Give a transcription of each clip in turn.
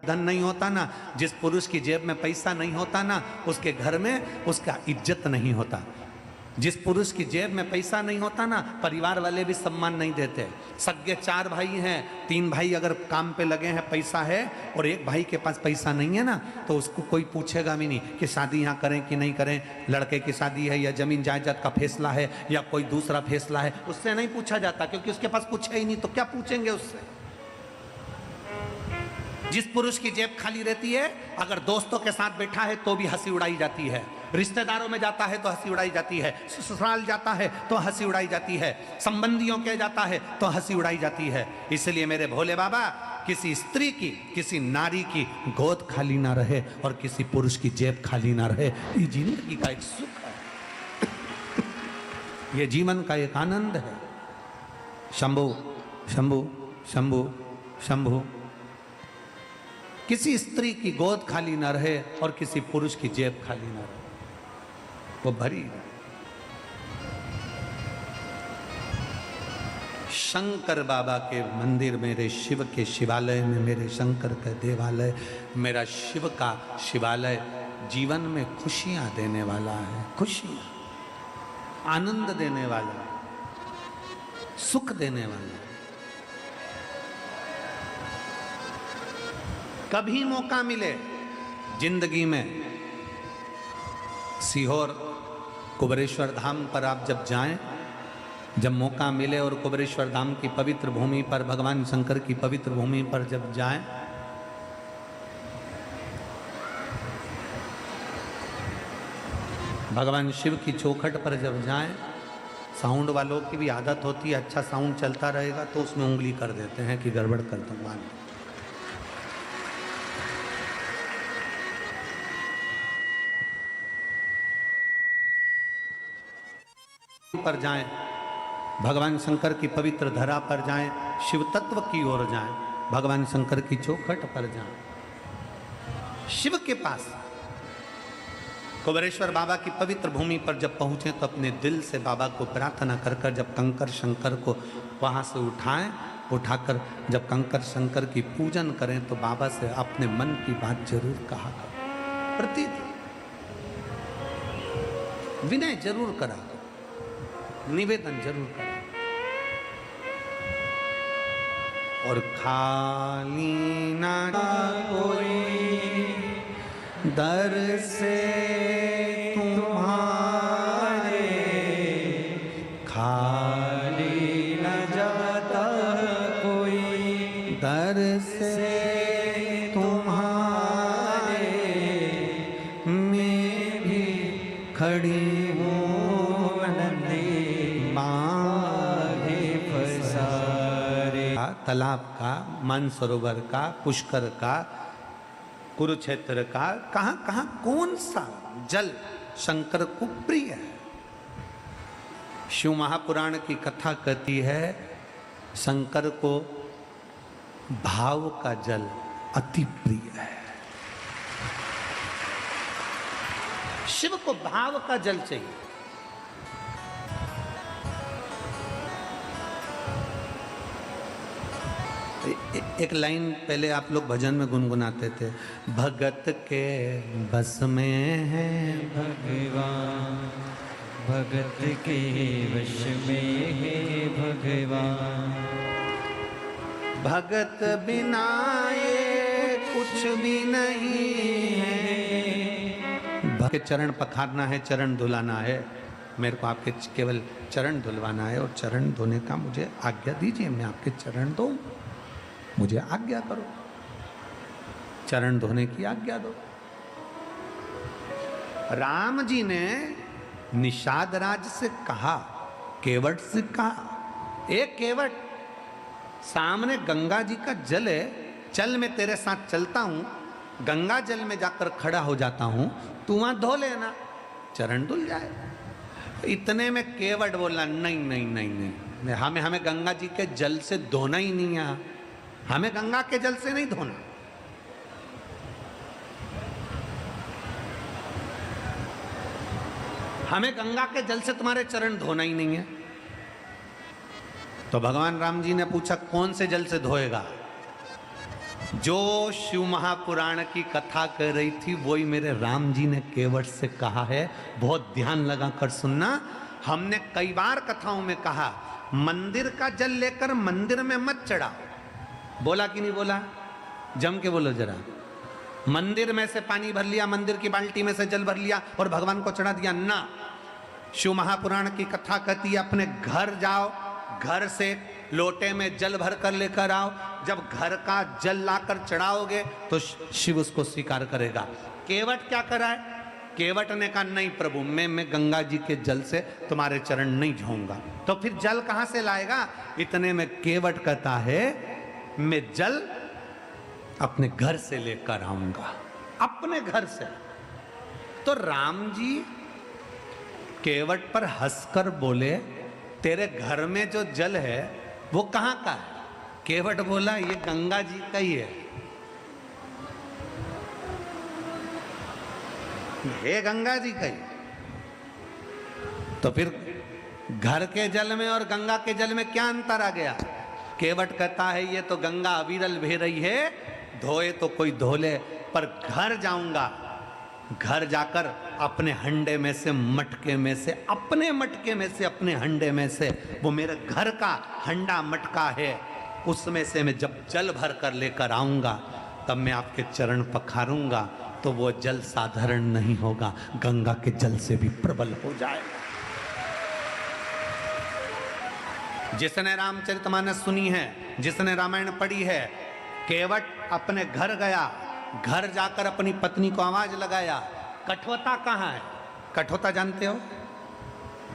धन नहीं होता ना, जिस पुरुष की जेब में पैसा नहीं होता ना, उसके घर में उसका इज्जत नहीं होता। जिस पुरुष की जेब में पैसा नहीं होता ना, परिवार वाले भी सम्मान नहीं देते। सगे 4 भाई हैं, 3 भाई अगर काम पे लगे हैं, पैसा है, और एक भाई के पास पैसा नहीं है ना, तो उसको कोई पूछेगा भी नहीं कि शादी यहाँ करें कि नहीं करें, लड़के की शादी है या जमीन जायदाद का फैसला है या कोई दूसरा फैसला है, उससे नहीं पूछा जाता, क्योंकि उसके पास कुछ है ही नहीं, तो क्या पूछेंगे उससे। जिस पुरुष की जेब खाली रहती है, अगर दोस्तों के साथ बैठा है तो भी हंसी उड़ाई जाती है, रिश्तेदारों में जाता है तो हंसी उड़ाई जाती है, ससुराल जाता है तो हंसी उड़ाई जाती है, संबंधियों के जाता है तो हंसी उड़ाई जाती है। इसलिए मेरे भोले बाबा, किसी स्त्री की, किसी नारी की गोद खाली ना रहे और किसी पुरुष की जेब खाली ना रहे। ये जिंदगी का एक सुख है, ये जीवन का एक आनंद है। शंभु शंभु शंभु शंभु। किसी स्त्री की गोद खाली ना रहे और किसी पुरुष की जेब खाली ना रहे, वो भरी रहे। शंकर बाबा के मंदिर, मेरे शिव के शिवालय में, मेरे शंकर का देवालय, मेरा शिव का शिवालय जीवन में खुशियां देने वाला है, खुशियां, आनंद देने वाला, सुख देने वाला। कभी मौका मिले जिंदगी में, सीहोर कुबेरेश्वर धाम पर आप जब जाएं, जब मौका मिले और कुबेरेश्वर धाम की पवित्र भूमि पर, भगवान शंकर की पवित्र भूमि पर जब जाएं, भगवान शिव की चौखट पर जब जाएं, साउंड वालों की भी आदत होती है, अच्छा साउंड चलता रहेगा तो उसमें उंगली कर देते हैं कि गड़बड़ कर दूंगा। पर जाएं, भगवान शंकर की पवित्र धरा पर जाएं, शिव तत्व की ओर जाएं, भगवान शंकर की चौखट पर जाएं, शिव के पास, कुबेरेश्वर बाबा की पवित्र भूमि पर जब पहुंचे तो अपने दिल से बाबा को प्रार्थना कर कर जब कंकर शंकर को वहां से उठाएं, उठाकर जब कंकर शंकर की पूजन करें तो बाबा से अपने मन की बात जरूर कहा करो, प्रतिदिन विनय जरूर करा, निवेदन जरूर करें। और खाली ना कोई दर से तुम्हारे, खाली न जाता कोई दर से तुम्हारे, मैं भी खड़ी तालाब का, मानसरोवर का, पुष्कर का, कुरुक्षेत्र का, कहां कहां कौन सा जल शंकर को प्रिय है। शिव महापुराण की कथा कहती है शंकर को भाव का जल अति प्रिय है। शिव को भाव का जल चाहिए। एक लाइन पहले आप लोग भजन में गुनगुनाते थे, भगत के बस में है भगवान, भगत के वश में है भगवान, भगत बिना ये कुछ भी नहीं है। भगत के चरण पखारना है, चरण धुलाना है, मेरे को आपके केवल चरण धुलवाना है और चरण धोने का मुझे आज्ञा दीजिए, मैं आपके चरण दूं, मुझे आज्ञा करो, चरण धोने की आज्ञा दो। राम जी ने निषाद राज से कहा, केवट से कहा, एक केवट सामने गंगा जी का जल है, चल मैं तेरे साथ चलता हूं, गंगा जल में जाकर खड़ा हो जाता हूं, तू वहां धो लेना, चरण धुल जाए। इतने में केवट बोला, नहीं नहीं नहीं नहीं, हमें गंगा जी के जल से धोना ही नहीं है, हमें गंगा के जल से नहीं धोना। हमें गंगा के जल से तुम्हारे चरण धोना ही नहीं है। तो भगवान राम जी ने पूछा, कौन से जल से धोएगा? जो शिव महापुराण की कथा कर रही थी वही मेरे राम जी ने केवट से कहा है। बहुत ध्यान लगा कर सुनना। हमने कई बार कथाओं में कहा मंदिर का जल लेकर मंदिर में मत चढ़ाओ। बोला कि नहीं बोला? जम के बोलो जरा। मंदिर में से पानी भर लिया, मंदिर की बाल्टी में से जल भर लिया और भगवान को चढ़ा दिया ना। शिव महापुराण की कथा कहती है अपने घर जाओ, घर से लोटे में जल भर कर लेकर आओ। जब घर का जल लाकर चढ़ाओगे तो शिव उसको स्वीकार करेगा। केवट क्या करा है? केवट ने कहा नहीं प्रभु, मैं गंगा जी के जल से तुम्हारे चरण नहीं छूऊंगा। तो फिर जल कहां से लाएगा? इतने में केवट कहता है मैं जल अपने घर से लेकर आऊंगा, अपने घर से। तो राम जी केवट पर हंसकर बोले तेरे घर में जो जल है वो कहां का है? केवट बोला ये गंगा जी का ही है। ये गंगा जी का ही। तो फिर घर के जल में और गंगा के जल में क्या अंतर आ गया? केवट कहता है ये तो गंगा अविरल बह रही है, धोए तो कोई धो ले, पर घर जाऊंगा, घर जाकर अपने हंडे में से, मटके में से, अपने मटके में से, अपने हंडे में से, वो मेरे घर का हंडा मटका है, उसमें से मैं जब जल भर कर लेकर आऊंगा तब मैं आपके चरण पखारूंगा तो वो जल साधारण नहीं होगा, गंगा के जल से भी प्रबल हो जाएगा। जिसने रामचरितमानस सुनी है, जिसने रामायण पढ़ी है, केवट अपने घर गया, घर जाकर अपनी पत्नी को आवाज लगाया कठोता कहाँ है? कठोता जानते हो?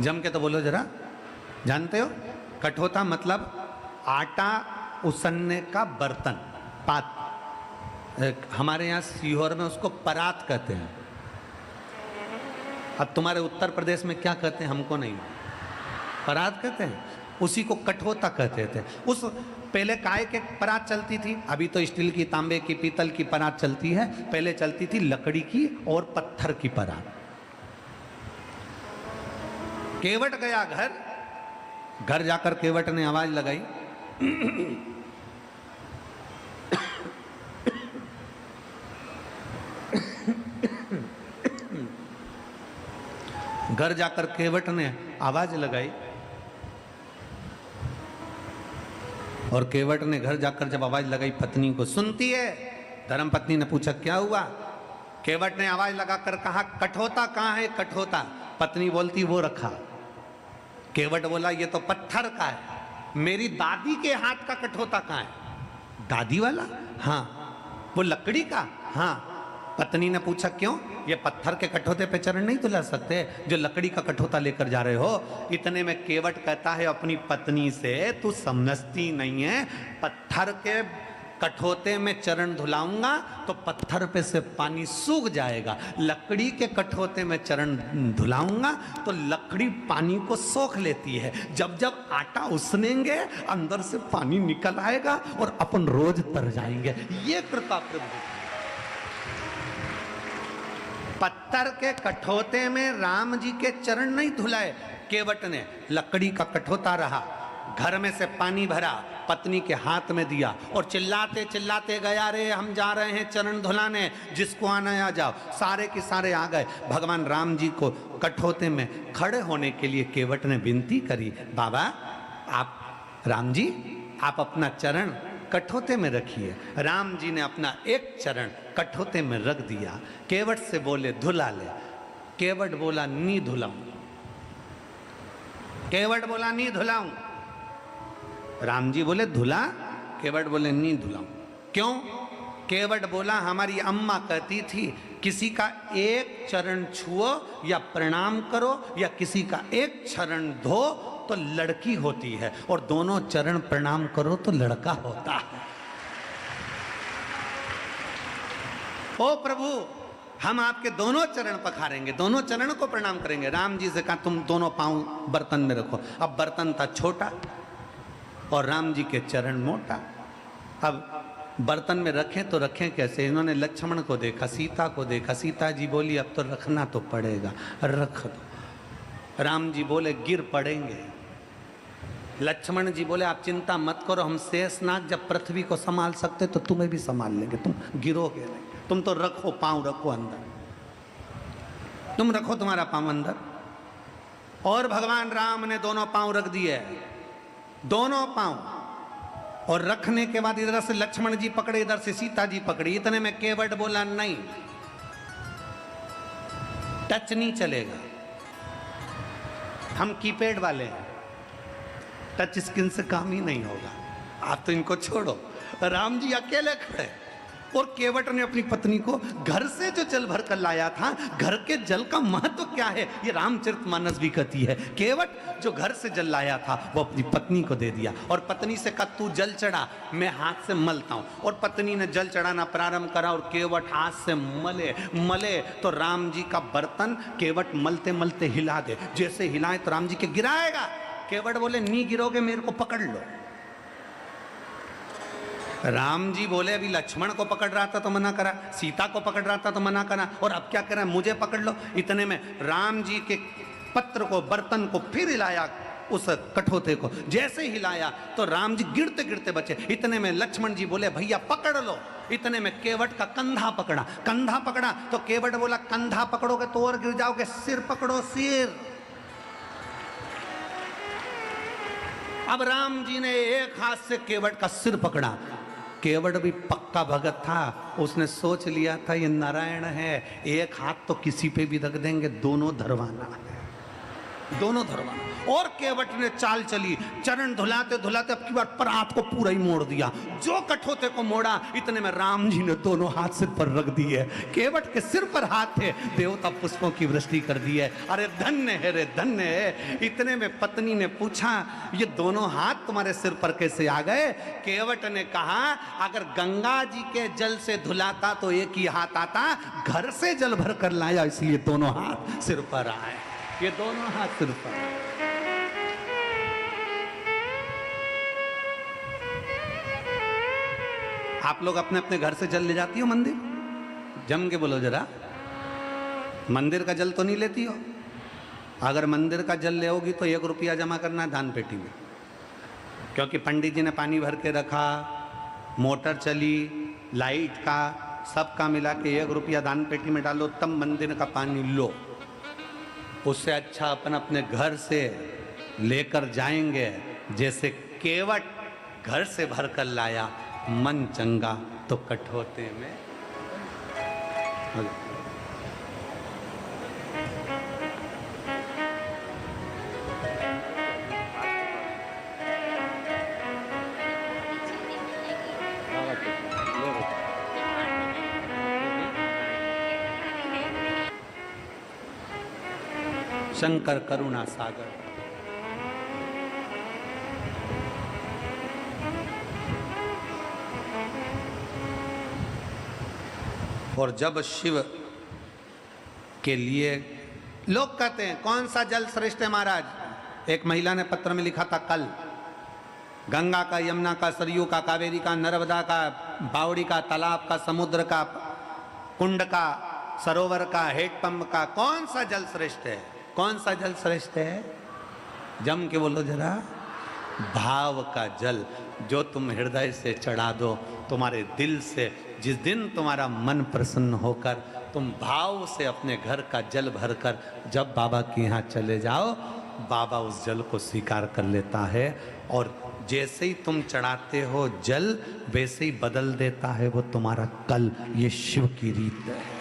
जम के तो बोलो जरा, जानते हो? कठोता मतलब आटा उसनने का बर्तन, पात। हमारे यहाँ सीहोर में उसको परात कहते हैं। अब तुम्हारे उत्तर प्रदेश में क्या कहते हैं हमको नहीं, परात कहते हैं। उसी को कठोता कहते थे। उस पहले काय के परात चलती थी, अभी तो स्टील की, तांबे की, पीतल की परात चलती है। पहले चलती थी लकड़ी की और पत्थर की परात। केवट गया घर, घर जाकर केवट ने आवाज लगाई घर जाकर केवट ने आवाज लगाई और केवट ने घर जाकर जब आवाज लगाई पत्नी को, सुनती है? धर्म पत्नी ने पूछा क्या हुआ? केवट ने आवाज लगाकर कहा कठोता कहाँ है? कठोता। पत्नी बोलती वो रखा। केवट बोला ये तो पत्थर का है, मेरी दादी के हाथ का कठोता कहाँ है? दादी वाला? हाँ। वो लकड़ी का? हाँ। पत्नी ने पूछा क्यों? ये पत्थर के कठोते पे चरण नहीं धुला सकते जो लकड़ी का कठोता लेकर जा रहे हो? इतने में केवट कहता है अपनी पत्नी से तू समझती नहीं है, पत्थर के कठोते में चरण धुलाऊंगा तो पत्थर पे से पानी सूख जाएगा, लकड़ी के कठोते में चरण धुलाऊंगा तो लकड़ी पानी को सोख लेती है। जब जब आटा उसनेंगे अंदर से पानी निकल आएगा और अपन रोज तर जाएंगे। ये कृपा प्रभु। पत्थर के कठोते में राम जी के चरण नहीं धुलाए केवट ने, लकड़ी का कठोता रहा, घर में से पानी भरा, पत्नी के हाथ में दिया और चिल्लाते चिल्लाते गया रे हम जा रहे हैं चरण धुलाने, जिसको आना आ जाओ। सारे के सारे आ गए। भगवान राम जी को कठोते में खड़े होने के लिए केवट ने विनती करी, बाबा आप, राम जी आप अपना चरण कठोते में रखिए। राम जी ने अपना एक चरण कठोते में रख दिया। केवट से बोले धुला ले। केवट बोला नहीं धुलाऊं। केवट बोला नहीं धुलाऊं। राम जी बोले धुला? केवट बोले नहीं धुलाऊं। क्यों? केवट बोला हमारी अम्मा कहती थी किसी का एक चरण छुओ या प्रणाम करो या किसी का एक चरण धो तो लड़की होती है और दोनों चरण प्रणाम करो तो लड़का होता है। ओ प्रभु हम आपके दोनों चरण पखारेंगे, दोनों चरण को प्रणाम करेंगे। राम जी से कहा तुम दोनों पांव बर्तन में रखो। अब बर्तन था छोटा और राम जी के चरण मोटा। अब बर्तन में रखें तो रखें कैसे? इन्होंने लक्ष्मण को देखा, सीता को देखा। सीता जी बोली अब तो रखना तो पड़ेगा, रख दो। राम जी बोले गिर पड़ेंगे। लक्ष्मण जी बोले आप चिंता मत करो, हम शेषनाग जब पृथ्वी को संभाल सकते तो तुम्हें भी संभाल लेंगे, तुम गिरोगे नहीं। तुम तो रखो, पांव रखो अंदर, तुम रखो तुम्हारा पांव अंदर। और भगवान राम ने दोनों पांव रख दिए, दोनों पांव। और रखने के बाद इधर से लक्ष्मण जी पकड़े, इधर से सीता जी पकड़ी। इतने में केवट बोला नहीं, टच नहीं चलेगा, हम कीपैड वाले हैं, टच स्क्रीन से काम ही नहीं होगा, आप तो इनको छोड़ो। राम जी अकेले खड़े और केवट ने अपनी पत्नी को घर से जो जल भर कर लाया था, घर के जल का महत्व क्या है ये रामचरितमानस भी कहती है। केवट जो घर से जल लाया था वो अपनी पत्नी को दे दिया और पत्नी से कहा तू जल चढ़ा, मैं हाथ से मलता हूं। और पत्नी ने जल चढ़ाना प्रारंभ करा और केवट हाथ से मले तो राम जी का बर्तन केवट मलते मलते हिला दे। जैसे हिलाए तो राम जी के गिराएगा, केवट बोले नहीं गिरोगे, मेरे को पकड़ लो। राम जी बोले अभी लक्ष्मण को पकड़ रहा था तो मना करा, सीता को पकड़ रहा था तो मना करा, और अब क्या करा, मुझे पकड़ लो। इतने में राम जी के पत्र को, बर्तन को फिर हिलाया, उस कठोते को जैसे हिलाया तो राम जी गिरते गिरते बचे। इतने में लक्ष्मण जी बोले भैया पकड़ लो। इतने में केवट का कंधा पकड़ा तो केवट बोला कंधा पकड़ोगे तो और गिर जाओगे, सिर पकड़ो सिर। अब राम जी ने एक हाथ से केवट का सिर पकड़ा। केवट भी पक्का भगत था, उसने सोच लिया था ये नारायण है, एक हाथ तो किसी पे भी रख देंगे, दोनों धरवाना है, दोनों धरवाना। और केवट ने चाल चली, चरण धुलाते धुलाते अब की बार परात को पूरा ही मोड़ दिया। जो कठोते को मोड़ा, इतने में राम जी ने दोनों हाथ सिर पर रख दिए। केवट के सिर पर हाथ थे, देवता पुष्पों की वृष्टि कर दी है। अरे धन्य है रे धन्य है। इतने में पत्नी ने पूछा ये दोनों हाथ तुम्हारे सिर पर कैसे आ गए? केवट ने कहा अगर गंगा जी के जल से धुलाता तो एक ही हाथ आता, घर से जल भर कर लाया इसलिए दोनों हाथ सिर पर आए। ये दोनों हाथ सिर पर। आप लोग अपने अपने घर से जल ले जाती हो मंदिर? जम के बोलो जरा, मंदिर का जल तो नहीं लेती हो? अगर मंदिर का जल ले होगी तो 1 रुपया जमा करना है दान पेटी में, क्योंकि पंडित जी ने पानी भर के रखा, मोटर चली, लाइट का सबका मिला के 1 रुपया दान पेटी में डालो, तब मंदिर का पानी लो। उससे अच्छा अपन अपने घर से लेकर जाएंगे। जैसे केवट घर से भर कर लाया, मन चंगा तो कठोते में। शंकर करुणा सागर। और जब शिव के लिए लोग कहते हैं कौन सा जल श्रेष्ठ है महाराज? एक महिला ने पत्र में लिखा था कल, गंगा का, यमुना का, सरयू का, कावेरी का, नर्मदा का, बावड़ी का, तालाब का, समुद्र का, कुंड का, सरोवर का, हेडपंप का, कौन सा जल श्रेष्ठ है? कौन सा जल श्रेष्ठ है? जम के बोलो जरा। भाव का जल, जो तुम हृदय से चढ़ा दो, तुम्हारे दिल से। जिस दिन तुम्हारा मन प्रसन्न होकर तुम भाव से अपने घर का जल भरकर जब बाबा के यहाँ चले जाओ, बाबा उस जल को स्वीकार कर लेता है। और जैसे ही तुम चढ़ाते हो जल, वैसे ही बदल देता है वो तुम्हारा कल। ये शिव की रीत है।